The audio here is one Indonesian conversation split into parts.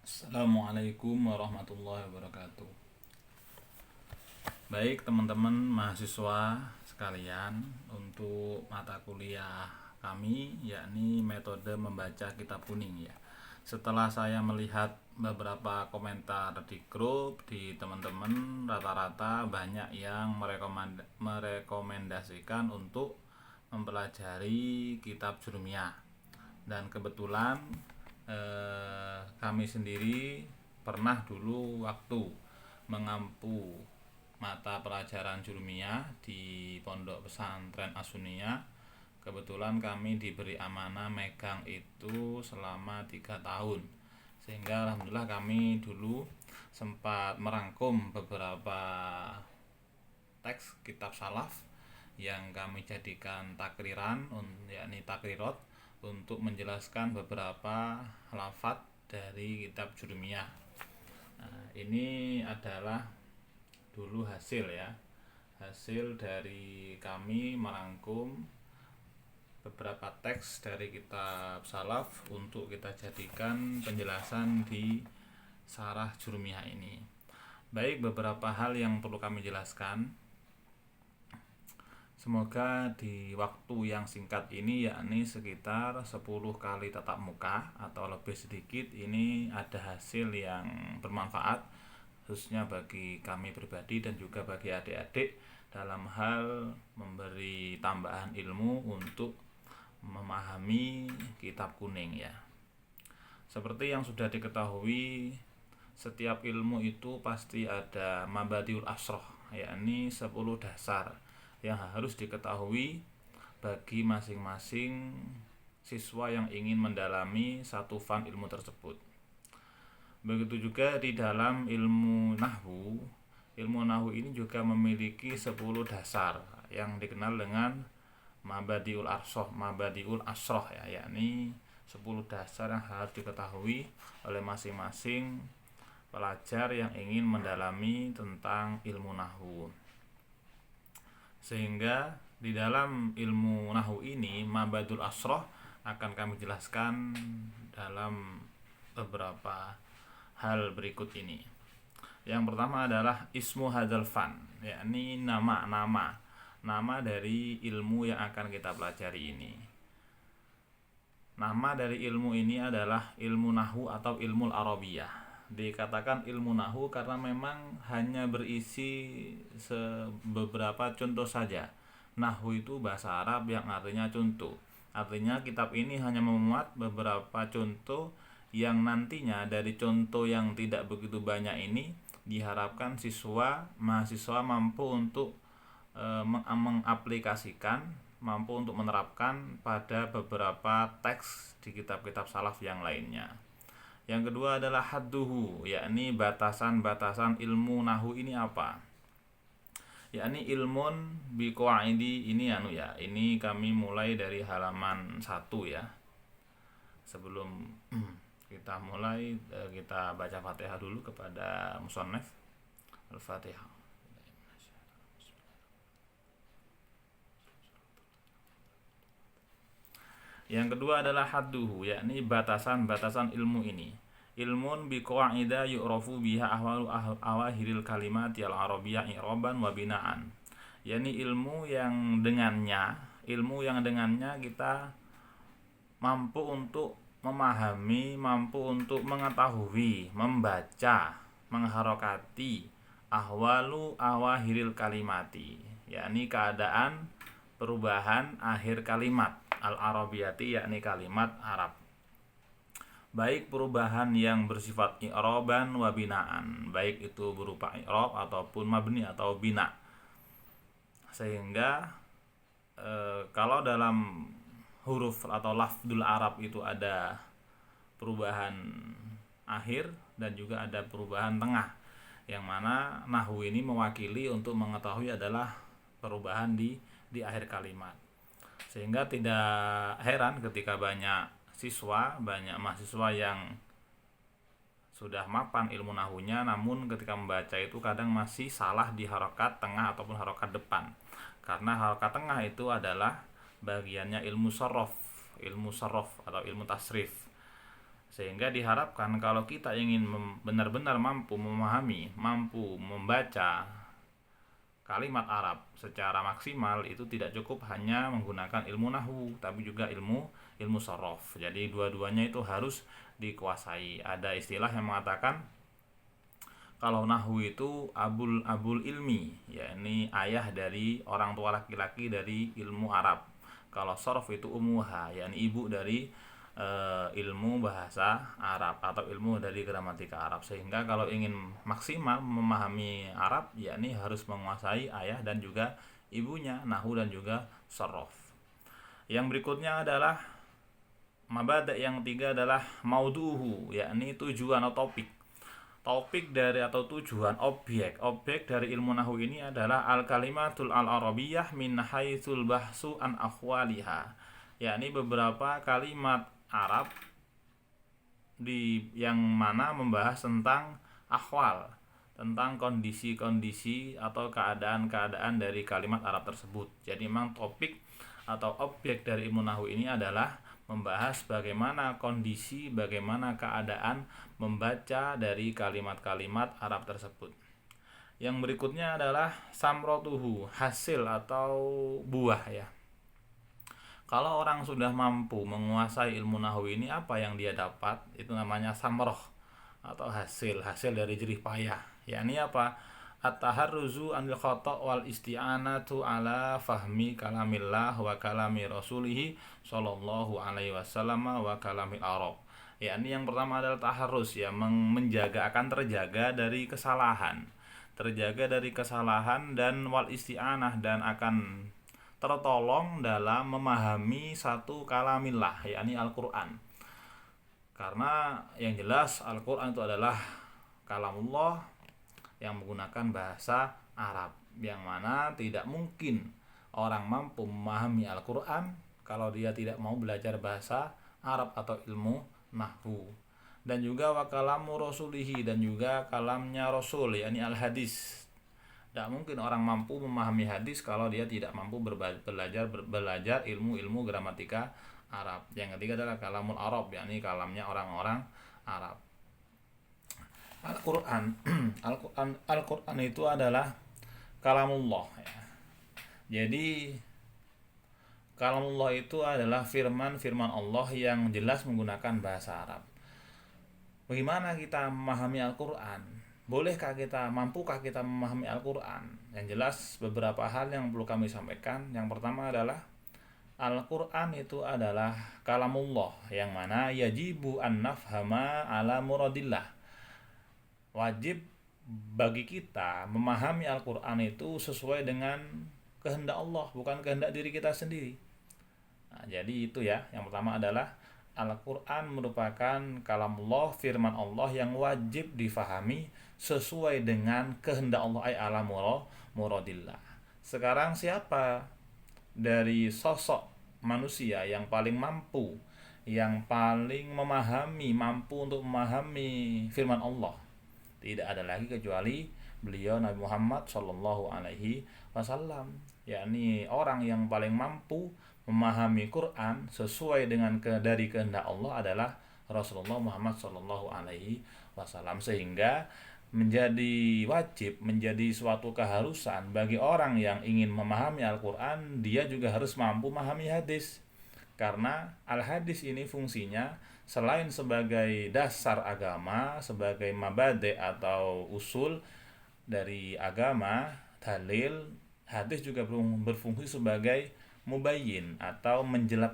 Assalamualaikum warahmatullahi wabarakatuh. Baik teman-teman mahasiswa sekalian, untuk mata kuliah kami yakni metode membaca kitab kuning ya. Setelah saya melihat beberapa komentar di grup di teman-teman, rata-rata banyak yang merekomendasikan untuk mempelajari kitab Jurumiyah. Dan kebetulan kami sendiri pernah dulu waktu mengampu mata pelajaran Jurumiyah di Pondok Pesantren Asunia. Kebetulan kami diberi amanah megang itu selama 3 tahun, sehingga alhamdulillah kami dulu sempat merangkum beberapa teks kitab salaf yang kami jadikan takriran, yakni takrirat, untuk menjelaskan beberapa lafaz dari kitab Jurumiyah. Nah, ini adalah dulu hasil dari kami merangkum beberapa teks dari kitab salaf untuk kita jadikan penjelasan di Syarah Jurumiyah ini. Baik, beberapa hal yang perlu kami jelaskan. Semoga di waktu yang singkat ini, yakni sekitar 10 kali tatap muka atau lebih sedikit, ini ada hasil yang bermanfaat khususnya bagi kami pribadi dan juga bagi adik-adik dalam hal memberi tambahan ilmu untuk memahami kitab kuning ya. Seperti yang sudah diketahui, setiap ilmu itu pasti ada mabadiul asroh, yakni 10 dasar yang harus diketahui bagi masing-masing siswa yang ingin mendalami satu fan ilmu tersebut. Begitu juga di dalam ilmu nahwu. Ilmu nahwu ini juga memiliki 10 dasar yang dikenal dengan mabadiul asroh ya, yakni 10 dasar yang harus diketahui oleh masing-masing pelajar yang ingin mendalami tentang ilmu nahwu. Sehingga di dalam ilmu nahwu ini, mabadul asroh akan kami jelaskan dalam beberapa hal berikut ini. Yang pertama adalah ismu hadzal fan, yakni nama dari ilmu yang akan kita pelajari ini. Nama dari ilmu ini adalah ilmu nahwu atau ilmu arabiyah. Dikatakan ilmu nahwu karena memang hanya berisi beberapa contoh saja. Nahwu itu bahasa Arab yang artinya contoh. Artinya kitab ini hanya memuat beberapa contoh yang nantinya dari contoh yang tidak begitu banyak ini diharapkan mahasiswa mampu untuk mengaplikasikan, mampu untuk menerapkan pada beberapa teks di kitab-kitab salaf yang lainnya. Yang kedua adalah hadduhu, yakni batasan-batasan ilmu nahwu ini apa? Yakni ilmun biqaidi ini ini kami mulai dari halaman 1 ya. Sebelum kita mulai, kita baca Fatihah dulu kepada musannaf. Al-Fatihah. Yang kedua adalah hadduhu, yakni batasan-batasan ilmu ini. Ilmun biqaida yu'rafu biha ahwalu awahiril kalimat al-arabiyyah i'raban wa binaan. Yakni ilmu yang dengannya kita mampu untuk memahami, mampu untuk mengetahui, membaca, mengharokati ahwalu awahiril kalimati, yakni keadaan perubahan akhir kalimat al-arabiyati, yakni kalimat Arab, baik perubahan yang bersifat i'raban wa binaan, baik itu berupa i'rab ataupun mabni atau bina. Sehingga kalau dalam huruf atau lafdul Arab itu ada perubahan akhir dan juga ada perubahan tengah, yang mana nahwu ini mewakili untuk mengetahui adalah perubahan di akhir kalimat. Sehingga tidak heran ketika banyak mahasiswa yang sudah mapan ilmu nahwunya, namun ketika membaca itu kadang masih salah di harokat tengah ataupun harokat depan. Karena harokat tengah itu adalah bagiannya ilmu sorof atau ilmu tasrif. Sehingga diharapkan kalau kita ingin benar-benar mampu memahami, mampu membaca kalimat Arab secara maksimal, itu tidak cukup hanya menggunakan ilmu nahwu, tapi juga ilmu sorof. Jadi dua-duanya itu harus dikuasai. Ada istilah yang mengatakan kalau nahwu itu abul ilmi, yakni ayah dari orang tua laki-laki dari ilmu Arab. Kalau sorof itu umuha, yakni ibu dari ilmu bahasa Arab atau ilmu dari gramatika Arab. Sehingga kalau ingin maksimal memahami Arab, yakni harus menguasai ayah dan juga ibunya, nahwu dan juga sorof. Yang berikutnya adalah mabada', yang ketiga adalah mauduhu, yakni tujuan atau topik dari atau tujuan, objek dari ilmu nahwu ini adalah al kalimatul al arabiyah min haitsul bahsu an akhwaliha, yakni beberapa kalimat Arab yang mana membahas tentang akhwal, tentang kondisi-kondisi atau keadaan-keadaan dari kalimat Arab tersebut. Jadi memang topik atau objek dari ilmu nahwu ini adalah membahas bagaimana kondisi, bagaimana keadaan membaca dari kalimat-kalimat Arab tersebut. Yang berikutnya adalah samrotuhu, hasil atau buah ya. Kalau orang sudah mampu menguasai ilmu nahwu ini, apa yang dia dapat? Itu namanya samroh atau hasil dari jerih payah. Yakni apa? At-taharruzu anil khata' wal isti'anatu ala fahmi kalamillah wa kalami rasulih sallallahu alaihi wasallam wa kalamil Arab. Yakni yang pertama adalah taharruz, ya, akan terjaga dari kesalahan. Dan wal isti'anah, dan akan tertolong dalam memahami satu kalamillah, yakni Al-Qur'an. Karena yang jelas Al-Qur'an itu adalah kalamullah yang menggunakan bahasa Arab, yang mana tidak mungkin orang mampu memahami Al-Qur'an kalau dia tidak mau belajar bahasa Arab atau ilmu nahwu. Dan juga wa kalamu rasulihi, dan juga kalamnya Rasul, yakni al-hadis. Tidak mungkin orang mampu memahami hadis kalau dia tidak mampu belajar ilmu gramatika Arab. Yang ketiga adalah kalamul Arab, yakni kalamnya orang-orang Arab. Al-Quran itu adalah kalamullah ya. Jadi kalamullah itu adalah firman Allah yang jelas menggunakan bahasa Arab. Bagaimana kita memahami Al-Quran? Mampukah kita memahami Al-Quran? Yang jelas beberapa hal yang perlu kami sampaikan. Yang pertama adalah Al-Quran itu adalah kalamullah, yang mana yajibu an nafhama ala muradillah. Wajib bagi kita memahami Al-Quran itu sesuai dengan kehendak Allah, bukan kehendak diri kita sendiri. Nah, jadi itu ya, yang pertama adalah Al-Quran merupakan kalamullah, firman Allah yang wajib difahami sesuai dengan kehendak Allah, ay ala muradillah. Sekarang siapa dari sosok manusia yang paling mampu, yang paling mampu untuk memahami firman Allah? Tidak ada lagi kecuali beliau Nabi Muhammad Shallallahu Alaihi Wasallam, yakni orang yang paling mampu memahami Quran sesuai dengan dari kehendak Allah adalah Rasulullah Muhammad Shallallahu Alaihi Wasallam. Sehingga menjadi wajib, menjadi suatu keharusan bagi orang yang ingin memahami Al-Quran, dia juga harus mampu memahami hadis. Karena al-hadis ini fungsinya selain sebagai dasar agama, sebagai mabade atau usul dari agama, dalil, hadis juga berfungsi sebagai mubayyin atau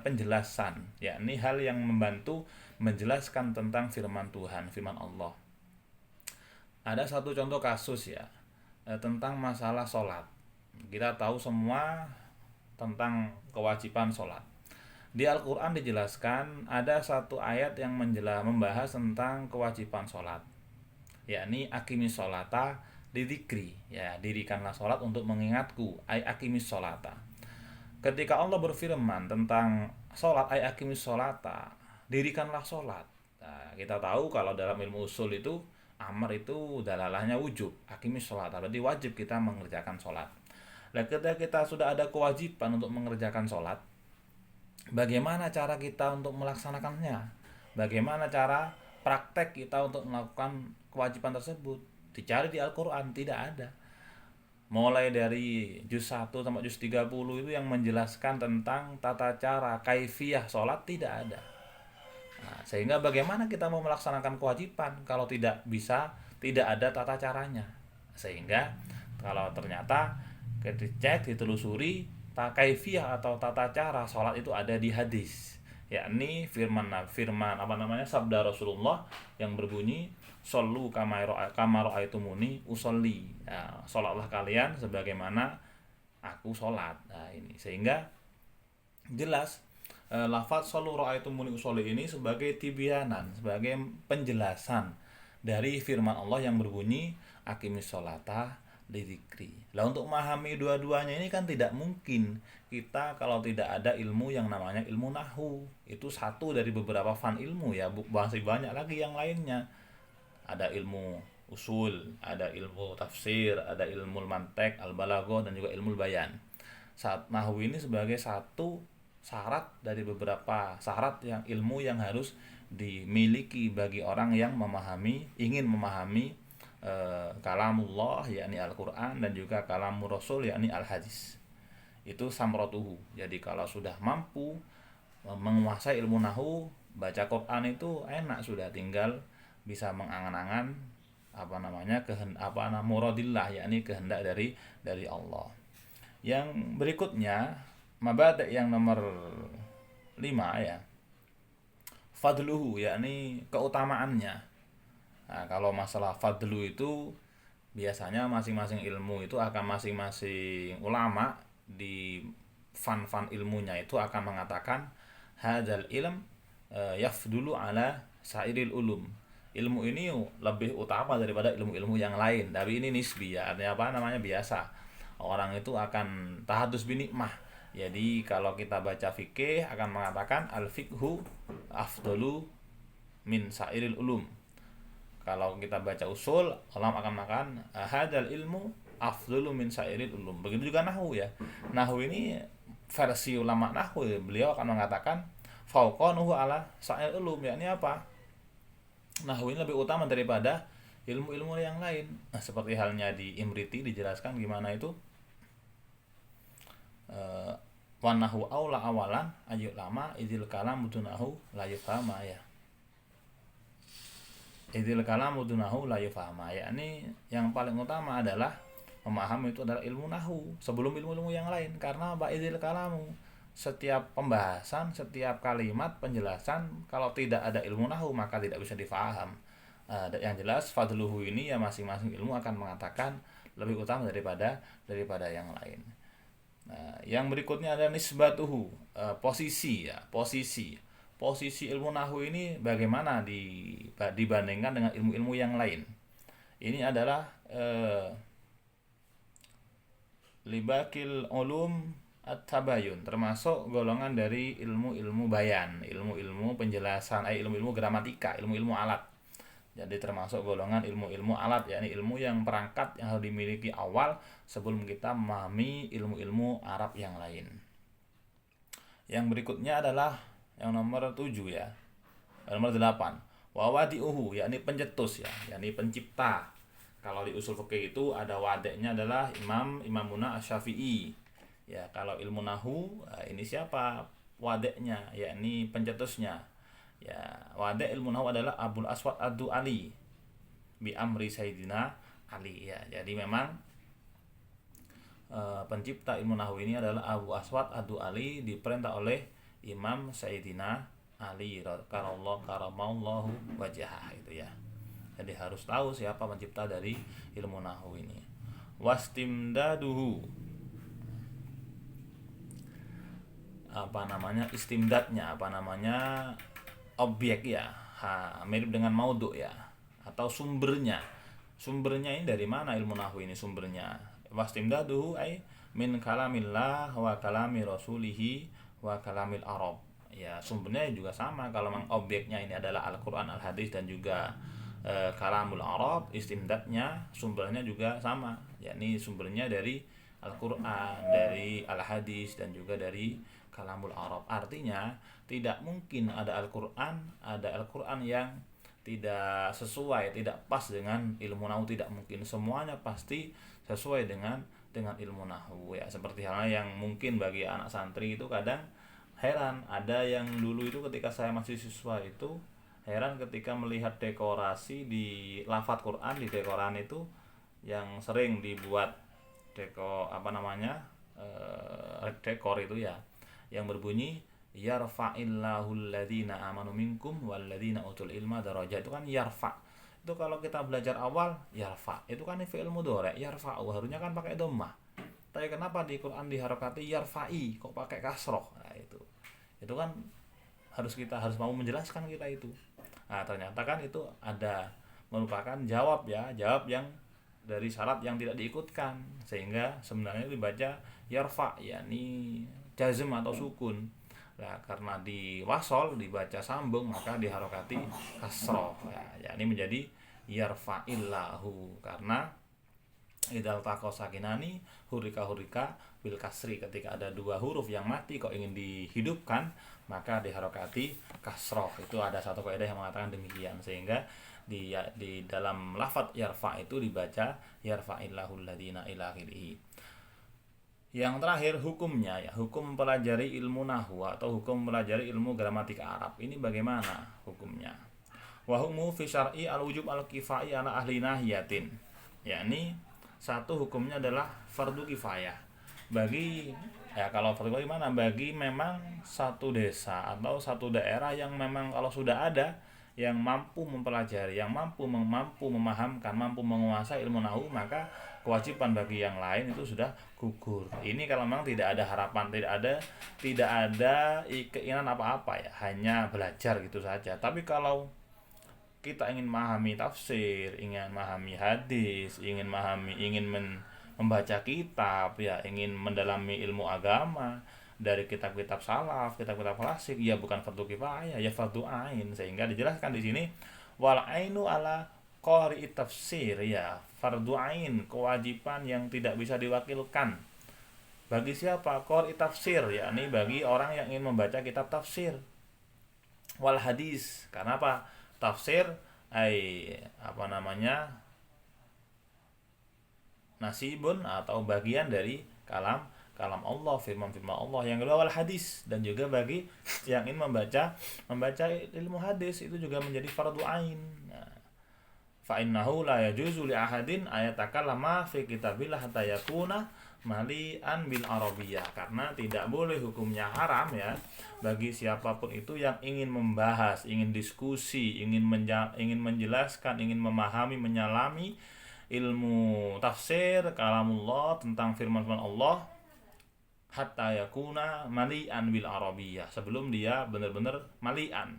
penjelasan, yakni hal yang membantu menjelaskan tentang firman Tuhan, firman Allah. Ada satu contoh kasus ya, tentang masalah sholat. Kita tahu semua tentang kewajiban sholat. Di Al-Quran dijelaskan ada satu ayat yang membahas tentang kewajiban sholat, yakni aqimis sholata lidzikri, ya, dirikanlah sholat untuk mengingatku, ay aqimis sholata. Ketika Allah berfirman tentang sholat, ay aqimis sholata, dirikanlah sholat. Nah, kita tahu kalau dalam ilmu usul itu amar itu dalalahnya wujub, aqimis sholata, berarti wajib kita mengerjakan sholat. Nah, ketika kita sudah ada kewajiban untuk mengerjakan sholat, bagaimana cara kita untuk melaksanakannya? Bagaimana cara praktek kita untuk melakukan kewajiban tersebut? Dicari di Al-Quran, tidak ada. Mulai dari juz 1 sampai juz 30 itu yang menjelaskan tentang tata cara, kaifiyah sholat tidak ada. Nah, sehingga bagaimana kita mau melaksanakan kewajiban kalau tidak bisa, tidak ada tata caranya. Sehingga kalau ternyata kita cek, ditelusuri, kaifiyah atau tata cara sholat itu ada di hadis, yakni firman sabda Rasulullah yang berbunyi shollu kama raaitumuni usolli, ya, sholatlah kalian sebagaimana aku sholat. Nah ini sehingga jelas, lafaz shollu raaitumuni usolli ini sebagai tibyanan, sebagai penjelasan dari firman Allah yang berbunyi aqimis sholata lidzikri. Lah untuk memahami dua-duanya ini kan tidak mungkin kita kalau tidak ada ilmu yang namanya ilmu nahwu. Itu satu dari beberapa fan ilmu ya, masih banyak lagi yang lainnya. Ada ilmu usul, ada ilmu tafsir, ada ilmu mantek, al-balaghah, dan juga ilmu bayan. Saat nahwu ini sebagai satu syarat dari beberapa syarat yang ilmu yang harus dimiliki bagi orang yang ingin memahami kalamullah yakni Al-Quran dan juga kalamur Rasul yakni Al-Hadis. Itu samrotuhu. Jadi kalau sudah mampu menguasai ilmu nahwu, baca Quran itu enak, sudah tinggal bisa mengangan-angan muradillah yakni kehendak dari Allah. Yang berikutnya mabada' yang nomor 5 ya, fadluhu yakni keutamaannya. Nah, kalau masalah fadlu itu biasanya masing-masing ilmu itu akan masing-masing ulama di fan ilmunya itu akan mengatakan hadzal ilm yafdulu ala sairil ulum. Ilmu ini lebih utama daripada ilmu-ilmu yang lain. Tapi ini nisbi ya, artinya biasa. Orang itu akan tahadus binikmah. Jadi kalau kita baca fikih akan mengatakan al-fiqhu afdalu min sairil ulum. Kalau kita baca usul, ulama akan mengatakan hadzal ilmu afdalu min sairil ulum. Begitu juga nahwu ya. Nahwu ini versi ulama nahwu, beliau akan mengatakan fauqanuhu ala sairil ulum, yakni apa? Nahwu ini lebih utama daripada ilmu-ilmu yang lain. Nah, seperti halnya di Imriti dijelaskan gimana itu, wa nahwu aula awalan ayyul lama idzil kalam mudunahu la yufhama ya. Idzil kalam mudunahu la yufhama, yakni yang paling utama adalah memahami itu adalah ilmu nahwu sebelum ilmu-ilmu yang lain. Karena idzil kalamu, setiap pembahasan, setiap kalimat, penjelasan kalau tidak ada ilmu nahwu maka tidak bisa difaham. Yang jelas fadluhu ini ya masing-masing ilmu akan mengatakan lebih utama daripada yang lain. Nah, yang berikutnya adalah nisbatuhu, posisi ilmu nahwu ini bagaimana dibandingkan dengan ilmu-ilmu yang lain. Ini adalah libakil ulum at-tabayun, termasuk golongan dari ilmu-ilmu bayan, ilmu-ilmu penjelasan, ilmu-ilmu gramatika, ilmu-ilmu alat. Jadi termasuk golongan ilmu-ilmu alat, yakni ilmu yang perangkat yang harus dimiliki awal sebelum kita memahami ilmu-ilmu Arab yang lain. Yang berikutnya adalah yang nomor 7 ya. Nomor 8. Wawadi'uhu, yakni pencetus ya, yakni pencipta. Kalau di usul fikih itu ada wadeknya adalah Imamuna Asy-Syafi'i. Ya, kalau ilmu nahwu ini siapa wadeknya, yakni pencetusnya. Ya, wadek ilmu nahwu adalah Abul Aswad Ad-Du'ali bi amri Sayyidina Ali ya. Jadi memang pencipta ilmu nahwu ini adalah Abu Aswad Ad-Du'ali, diperintah oleh Imam Sayyidina Ali karamallahu wajhah itu ya. Jadi harus tahu siapa pencipta dari ilmu nahwu ini. Wastimdaduhu, istimdadnya, objek ya, mirip dengan maudhu ya, atau sumbernya ini dari mana ilmu nahwu ini sumbernya. Wastimdaduhu ay min kalamillah wa kalami rasulihi wa kalamil arab ya. Sumbernya juga sama, kalau memang objeknya ini adalah Al-Quran, Al-Hadis, dan juga kalamul arab, istimdadnya sumbernya juga sama, yakni sumbernya dari Al-Qur'an, dari Al-Hadis, dan juga dari kalamul Arab. Artinya tidak mungkin ada Al-Qur'an yang tidak sesuai, tidak pas dengan ilmu nahwu, tidak mungkin. Semuanya pasti sesuai dengan ilmu nahwu ya. Seperti halnya yang mungkin bagi anak santri itu kadang heran, ada yang dulu itu ketika saya masih siswa itu heran ketika melihat dekorasi di lafadz Quran, di dekoran itu yang sering dibuat dekor itu ya, yang berbunyi yarfa'illahu alladhina amanu minkum walladhina utul ilma darajat. Itu kan yarfa, itu kalau kita belajar awal yarfa itu kan fi'il mudhari, yarfa'u harusnya kan pakai dhammah, tapi kenapa di Quran diharokati yarfa'i kok pakai kasroh? Nah, itu kan kita harus mau menjelaskan kita itu. Nah, ternyata kan itu ada merupakan jawab yang dari syarat yang tidak diikutkan, sehingga sebenarnya dibaca yarfa, yakni jazm atau sukun. Nah, karena di wasol dibaca sambung maka diharokati kasroh ya, yakni menjadi yarfa'illahu, karena idal taqo sakinani hurika bil kasri, ketika ada dua huruf yang mati kok ingin dihidupkan maka diharokati kasroh. Itu ada satu kaidah yang mengatakan demikian, sehingga di dalam lafadz yarfa itu dibaca yarfa'illahu alladhina ila akhirih. Yang terakhir hukumnya ya, hukum mempelajari ilmu nahwu atau hukum mempelajari ilmu gramatika Arab ini bagaimana hukumnya? Wa hukumu fi syar'i al-wujub al-kifai ala ahli nahiyatin, yakni satu hukumnya adalah fardu kifayah bagi kalau fardu gimana, bagi memang satu desa atau satu daerah yang memang kalau sudah ada yang mampu mempelajari, yang mampu memahamkan, mampu menguasai ilmu nahwu, maka kewajiban bagi yang lain itu sudah gugur. Ini kalau memang tidak ada harapan, tidak ada keinginan apa-apa ya, hanya belajar gitu saja. Tapi kalau kita ingin memahami tafsir, ingin memahami hadis, ingin membaca kitab ya, ingin mendalami ilmu agama dari kitab-kitab salaf, kitab-kitab klasik, ya bukan fardu kifayah, ya fardu ain. Sehingga dijelaskan di sini wal ainu ala qari tafsir ya, fardu ain, kewajiban yang tidak bisa diwakilkan. Bagi siapa? Qari tafsir, yakni bagi orang yang ingin membaca kitab tafsir. Wal hadis, karena apa? Tafsir nasibun atau bagian dari kalam Allah, firman-firman Allah. Yang kedua wal hadis, dan juga bagi yang ingin membaca ilmu hadis itu juga menjadi fardu ain. Nah, fa innahu la yajuzu li ahadin ayatakallama fi kitabillah hatta yakuna mali'an bil arabiyyah, karena tidak boleh, hukumnya haram ya bagi siapapun itu yang ingin membahas, ingin diskusi, ingin menjelaskan, ingin memahami, menyalami ilmu tafsir kalamullah, tentang firman-firman Allah, hatta yakuna mali'an bil arabiyyah, sebelum dia benar-benar mali'an,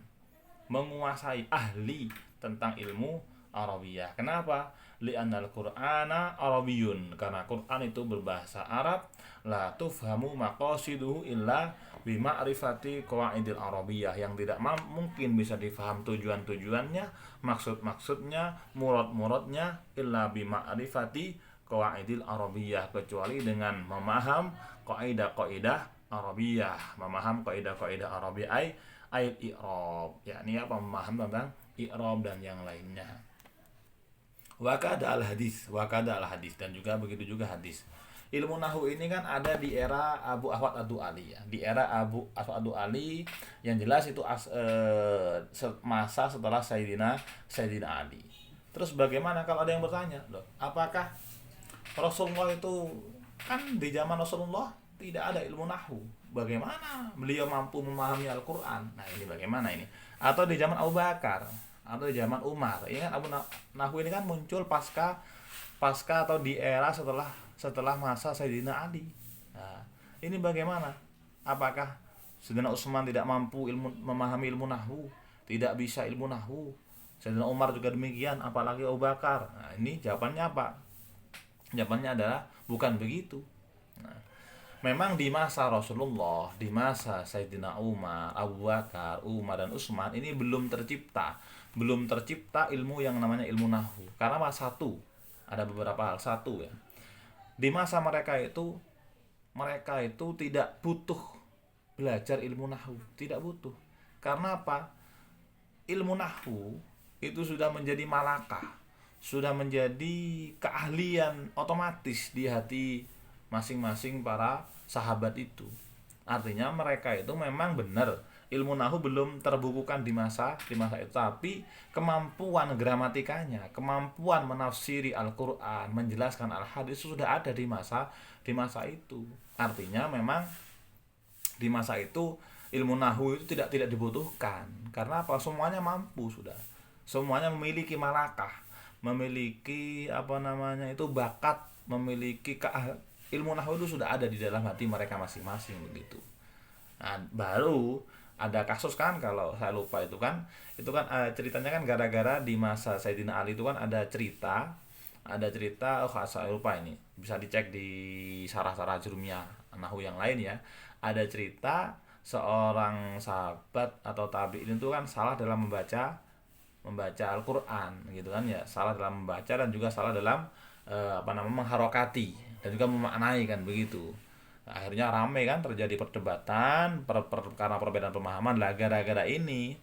menguasai, ahli tentang ilmu Arabiyah. Kenapa? Li'annal Qur'ana Arabiyyun, karena Quran itu berbahasa Arab. La tufhamu maqasiduhu illa bima'rifati qawaidil Arabiyyah, yang tidak mungkin bisa difaham tujuan-tujuannya, maksud-maksudnya, murad-muradnya, illa bima'rifati qawaidil Arabiyyah, kecuali dengan memaham kaidah-kaidah Arabiyyah, memaham kaidah-kaidah Arabiyyah ayat i'rab, yakni apa? Memaham tentang i'rab dan yang lainnya. Wakada al hadis, dan juga begitu juga hadis. Ilmu nahwu ini kan ada di era Abu Ahwad Ad-Du'ali ya. Di era Abu Ahwad Ad-Du'ali yang jelas itu masa setelah Sayyidina Ali. Terus bagaimana kalau ada yang bertanya, loh, apakah Rasulullah itu, kan di zaman Rasulullah tidak ada ilmu nahwu, bagaimana beliau mampu memahami Al-Quran? Nah, ini bagaimana ini? Atau di zaman Abu Bakar atau di zaman Umar? Ini kan nahwu ini kan muncul pasca atau di era setelah masa Sayyidina Ali. Nah, ini bagaimana? Apakah Sayyidina Utsman tidak mampu memahami ilmu nahwu, tidak bisa ilmu nahwu? Sayyidina Umar juga demikian, apalagi Abu Bakar. Nah, ini jawabannya apa? Jawabannya adalah bukan begitu. Nah, memang di masa Rasulullah, di masa Sayyidina Umar, Abu Bakar, Umar dan Utsman ini belum tercipta ilmu yang namanya ilmu nahwu. Karena satu, ada beberapa hal. Satu ya, Di masa mereka itu tidak butuh belajar ilmu nahwu, tidak butuh. Karena apa? Ilmu nahwu itu sudah menjadi malakah, sudah menjadi keahlian otomatis di hati masing-masing para sahabat itu. Artinya mereka itu memang benar ilmu nahu belum terbukukan di masa itu, tapi kemampuan gramatikanya, kemampuan menafsiri Al-Qur'an, menjelaskan Al-Hadis sudah ada di masa itu. Artinya memang di masa itu ilmu nahu itu tidak dibutuhkan. Karena apa? Semuanya mampu sudah. Semuanya memiliki malakah, memiliki apa namanya itu bakat, memiliki ilmu nahu itu sudah ada di dalam hati mereka masing-masing begitu. Nah, baru ada kasus kan, kalau saya lupa itu kan ceritanya kan gara-gara di masa Sayyidina Ali itu kan ada cerita, oh saya lupa, ini bisa dicek di sarah-sarah jurumiyah nahu yang lain ya. Ada cerita seorang sahabat atau tabi'in itu kan salah dalam membaca membaca Al-Qur'an gitu kan ya, salah dalam membaca dan juga salah dalam mengharokati dan juga memaknai kan begitu. Nah, akhirnya rame kan, terjadi perdebatan karena perbedaan pemahaman lah gara-gara ini.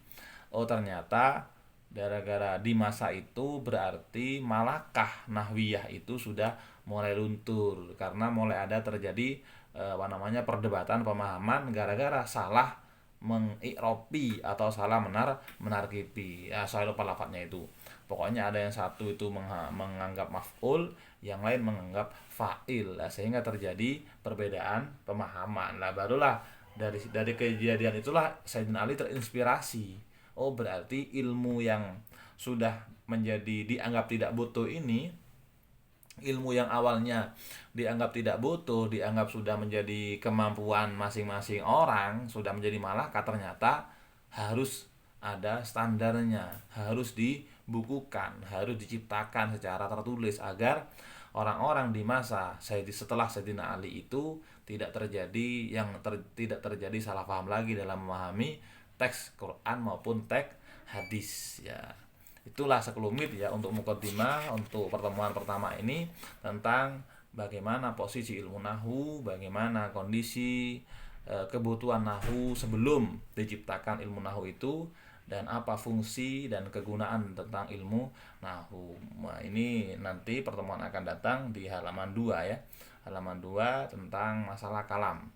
Oh ternyata gara-gara di masa itu berarti malakah nahwiyah itu sudah mulai luntur karena mulai ada terjadi perdebatan pemahaman gara-gara salah mengiropi atau salah menarkipi. Ya saya lupa lafadznya itu. Pokoknya ada yang satu itu menganggap maf'ul, yang lain menganggap fa'il. Nah, sehingga terjadi perbedaan pemahaman. Lah barulah dari kejadian itulah Sayyidina Ali terinspirasi. Oh berarti ilmu yang sudah menjadi dianggap tidak butuh ini, ilmu yang awalnya dianggap tidak butuh, dianggap sudah menjadi kemampuan masing-masing orang, sudah menjadi malakah, ternyata harus ada standarnya, harus dibukukan, harus diciptakan secara tertulis agar orang-orang di masa setelah Sayyidina Ali itu tidak terjadi salah paham lagi dalam memahami teks Quran maupun teks hadis ya. Itulah sekelumit ya untuk mukaddimah untuk pertemuan pertama ini tentang bagaimana posisi ilmu nahwu, bagaimana kondisi kebutuhan nahwu sebelum diciptakan ilmu nahwu itu, dan apa fungsi dan kegunaan tentang ilmu nahwu. Nah, ini nanti pertemuan akan datang di halaman 2 ya. Halaman 2 tentang masalah kalam.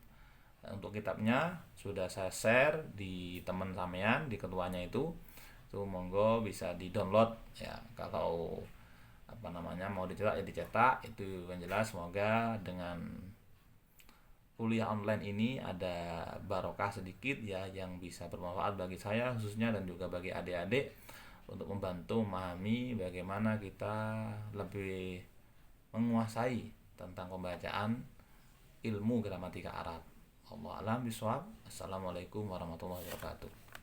Untuk kitabnya sudah saya share di teman sampean, di ketuanya itu monggo bisa di-download ya. Kalau mau dicetak ya dicetak, itu yang jelas. Semoga dengan kuliah online ini ada barokah sedikit ya, yang bisa bermanfaat bagi saya khususnya dan juga bagi adik-adik untuk membantu memahami bagaimana kita lebih menguasai tentang pembacaan ilmu gramatika Arab. Allah alam bisawab. Assalamualaikum warahmatullahi wabarakatuh.